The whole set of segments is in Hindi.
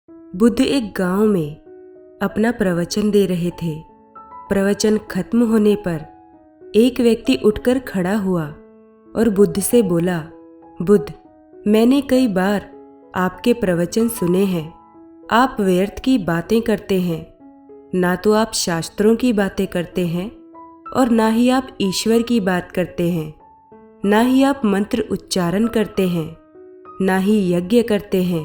बुद्ध एक गांव में अपना प्रवचन दे रहे थे। प्रवचन खत्म होने पर एक व्यक्ति उठकर खड़ा हुआ और बुद्ध से बोला, बुद्ध, मैंने कई बार आपके प्रवचन सुने हैं। आप व्यर्थ की बातें करते हैं। ना तो आप शास्त्रों की बातें करते हैं और ना ही आप ईश्वर की बात करते हैं। ना ही आप मंत्र उच्चारण करते हैं, ना ही यज्ञ करते हैं।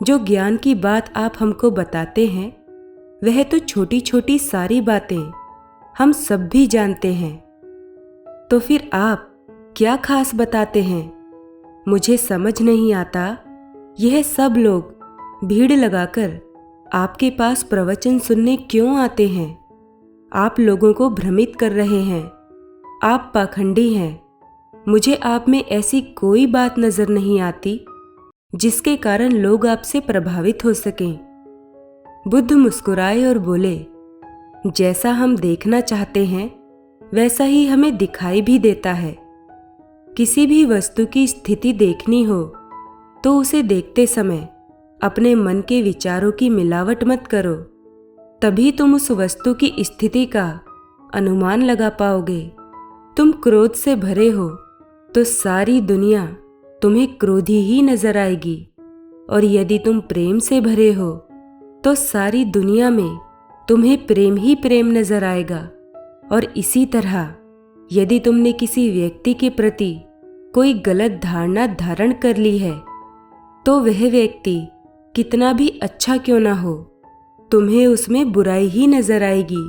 जो ज्ञान की बात आप हमको बताते हैं वह तो छोटी छोटी सारी बातें हम सब भी जानते हैं। तो फिर आप क्या खास बताते हैं? मुझे समझ नहीं आता। यह सब लोग भीड़ लगाकर आपके पास प्रवचन सुनने क्यों आते हैं? आप लोगों को भ्रमित कर रहे हैं। आप पाखंडी हैं। मुझे आप में ऐसी कोई बात नजर नहीं आती जिसके कारण लोग आपसे प्रभावित हो सकें। बुद्ध मुस्कुराए और बोले, जैसा हम देखना चाहते हैं वैसा ही हमें दिखाई भी देता है। किसी भी वस्तु की स्थिति देखनी हो तो उसे देखते समय अपने मन के विचारों की मिलावट मत करो, तभी तुम उस वस्तु की स्थिति का अनुमान लगा पाओगे। तुम क्रोध से भरे हो तो सारी दुनिया तुम्हें क्रोधी ही नजर आएगी, और यदि तुम प्रेम से भरे हो तो सारी दुनिया में तुम्हें प्रेम ही प्रेम नजर आएगा। और इसी तरह यदि तुमने किसी व्यक्ति के प्रति कोई गलत धारणा धारण कर ली है तो वह व्यक्ति कितना भी अच्छा क्यों ना हो, तुम्हें उसमें बुराई ही नजर आएगी।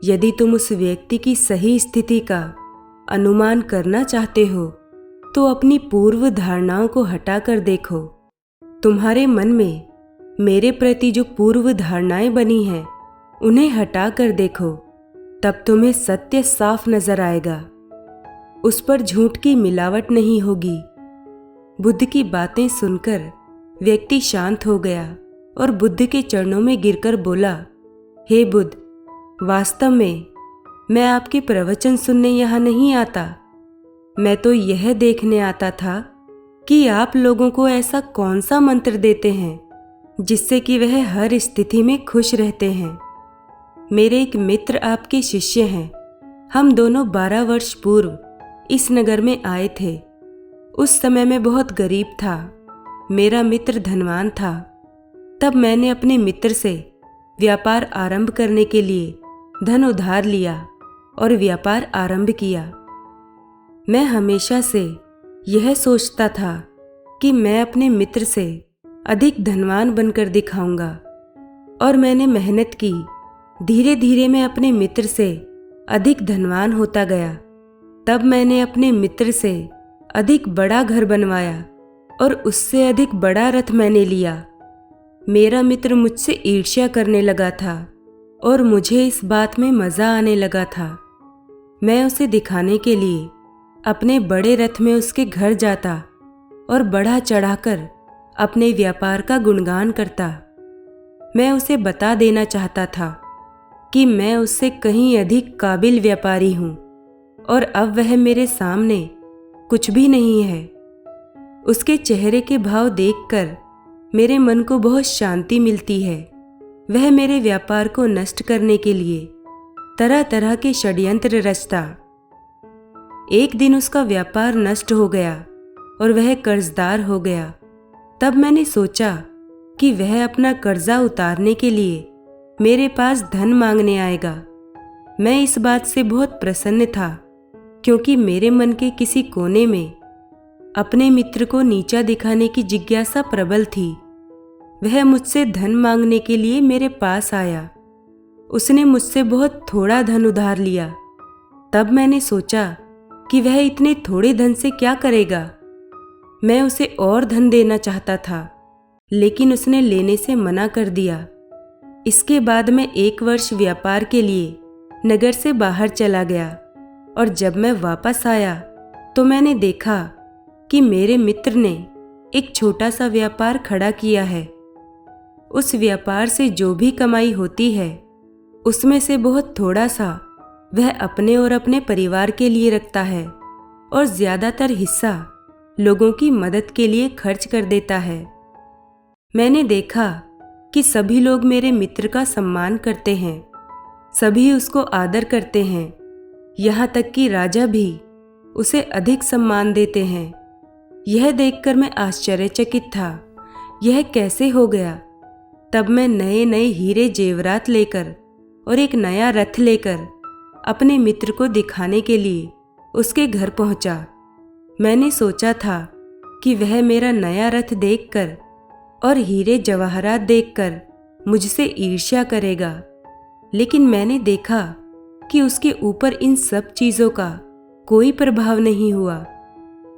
यदि तुम उस व्यक्ति की सही स्थिति का अनुमान करना चाहते हो तो अपनी पूर्व धारणाओं को हटाकर देखो। तुम्हारे मन में मेरे प्रति जो पूर्व धारणाएं बनी हैं उन्हें हटाकर देखो, तब तुम्हें सत्य साफ नजर आएगा। उस पर झूठ की मिलावट नहीं होगी। बुद्ध की बातें सुनकर व्यक्ति शांत हो गया और बुद्ध के चरणों में गिरकर बोला, हे बुद्ध, वास्तव में मैं आपके प्रवचन सुनने यहाँ नहीं आता। मैं तो यह देखने आता था कि आप लोगों को ऐसा कौन सा मंत्र देते हैं जिससे कि वह हर स्थिति में खुश रहते हैं। मेरे एक मित्र आपके शिष्य हैं। हम दोनों 12 वर्ष पूर्व इस नगर में आए थे। उस समय मैं बहुत गरीब था। मेरा मित्र धनवान था। तब मैंने अपने मित्र से व्यापार आरंभ करने के लिए धन उधार लिया और व्यापार आरंभ किया। मैं हमेशा से यह सोचता था कि मैं अपने मित्र से अधिक धनवान बनकर दिखाऊंगा, और मैंने मेहनत की। धीरे धीरे मैं अपने मित्र से अधिक धनवान होता गया। तब मैंने अपने मित्र से अधिक बड़ा घर बनवाया और उससे अधिक बड़ा रथ मैंने लिया। मेरा मित्र मुझसे ईर्ष्या करने लगा था और मुझे इस बात में मज़ा आने लगा था। मैं उसे दिखाने के लिए अपने बड़े रथ में उसके घर जाता और बढ़ा चढ़ाकर अपने व्यापार का गुणगान करता। मैं उसे बता देना चाहता था कि मैं उससे कहीं अधिक काबिल व्यापारी हूँ और अब वह मेरे सामने कुछ भी नहीं है। उसके चेहरे के भाव देखकर मेरे मन को बहुत शांति मिलती है। वह मेरे व्यापार को नष्ट करने के लिए तरह तरह के षड्यंत्र रचता। एक दिन उसका व्यापार नष्ट हो गया और वह कर्जदार हो गया। तब मैंने सोचा कि वह अपना कर्जा उतारने के लिए मेरे पास धन मांगने आएगा। मैं इस बात से बहुत प्रसन्न था क्योंकि मेरे मन के किसी कोने में अपने मित्र को नीचा दिखाने की जिज्ञासा प्रबल थी। वह मुझसे धन मांगने के लिए मेरे पास आया। उसने मुझसे बहुत थोड़ा धन उधार लिया। तब मैंने सोचा कि वह इतने थोड़े धन से क्या करेगा। मैं उसे और धन देना चाहता था, लेकिन उसने लेने से मना कर दिया। इसके बाद मैं 1 वर्ष व्यापार के लिए नगर से बाहर चला गया, और जब मैं वापस आया तो मैंने देखा कि मेरे मित्र ने एक छोटा सा व्यापार खड़ा किया है। उस व्यापार से जो भी कमाई होती है उसमें से बहुत थोड़ा सा वह अपने और अपने परिवार के लिए रखता है और ज्यादातर हिस्सा लोगों की मदद के लिए खर्च कर देता है। मैंने देखा कि सभी लोग मेरे मित्र का सम्मान करते हैं, सभी उसको आदर करते हैं, यहाँ तक कि राजा भी उसे अधिक सम्मान देते हैं। यह देखकर मैं आश्चर्यचकित था। यह कैसे हो गया? तब मैं नए नए हीरे जेवरात लेकर और एक नया रथ लेकर अपने मित्र को दिखाने के लिए उसके घर पहुंचा। मैंने सोचा था कि वह मेरा नया रथ देखकर और हीरे जवाहरात देखकर मुझसे ईर्ष्या करेगा, लेकिन मैंने देखा कि उसके ऊपर इन सब चीज़ों का कोई प्रभाव नहीं हुआ।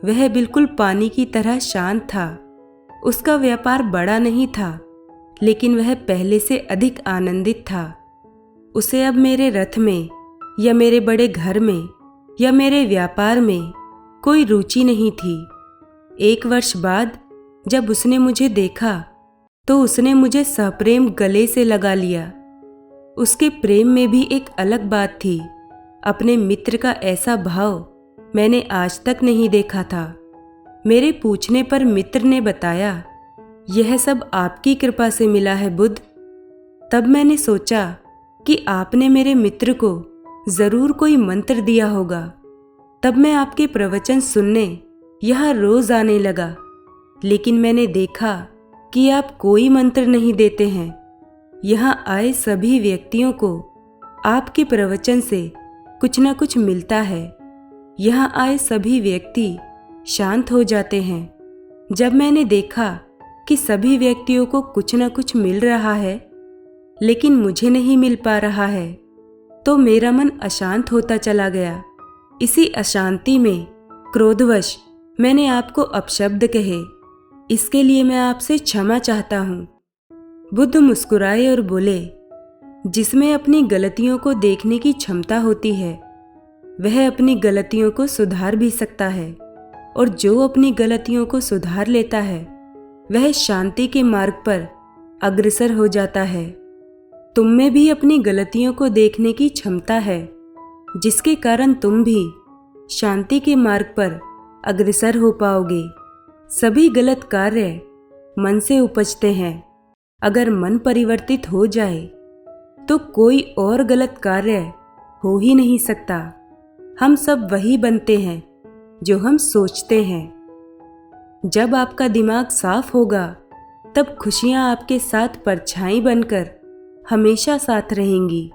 वह बिल्कुल पानी की तरह शांत था। उसका व्यापार बड़ा नहीं था, लेकिन वह पहले से अधिक आनंदित था। उसे अब मेरे रथ में या मेरे बड़े घर में या मेरे व्यापार में कोई रुचि नहीं थी। 1 वर्ष बाद जब उसने मुझे देखा तो उसने मुझे सप्रेम गले से लगा लिया। उसके प्रेम में भी एक अलग बात थी। अपने मित्र का ऐसा भाव मैंने आज तक नहीं देखा था। मेरे पूछने पर मित्र ने बताया, यह सब आपकी कृपा से मिला है बुद्ध। तब मैंने सोचा कि आपने मेरे मित्र को जरूर कोई मंत्र दिया होगा। तब मैं आपके प्रवचन सुनने यहाँ रोज आने लगा, लेकिन मैंने देखा कि आप कोई मंत्र नहीं देते हैं। यहाँ आए सभी व्यक्तियों को आपके प्रवचन से कुछ न कुछ मिलता है। यहाँ आए सभी व्यक्ति शांत हो जाते हैं। जब मैंने देखा कि सभी व्यक्तियों को कुछ न कुछ मिल रहा है, लेकिन मुझे नहीं मिल पा रहा है, तो मेरा मन अशांत होता चला गया। इसी अशांति में क्रोधवश मैंने आपको अपशब्द कहे। इसके लिए मैं आपसे क्षमा चाहता हूँ। बुद्ध मुस्कुराए और बोले, जिसमें अपनी गलतियों को देखने की क्षमता होती है वह अपनी गलतियों को सुधार भी सकता है, और जो अपनी गलतियों को सुधार लेता है वह शांति के मार्ग पर अग्रसर हो जाता है। तुम में भी अपनी गलतियों को देखने की क्षमता है, जिसके कारण तुम भी शांति के मार्ग पर अग्रसर हो पाओगे। सभी गलत कार्य मन से उपजते हैं। अगर मन परिवर्तित हो जाए तो कोई और गलत कार्य हो ही नहीं सकता। हम सब वही बनते हैं जो हम सोचते हैं। जब आपका दिमाग साफ होगा तब खुशियां आपके साथ परछाई बनकर हमेशा साथ रहेंगी।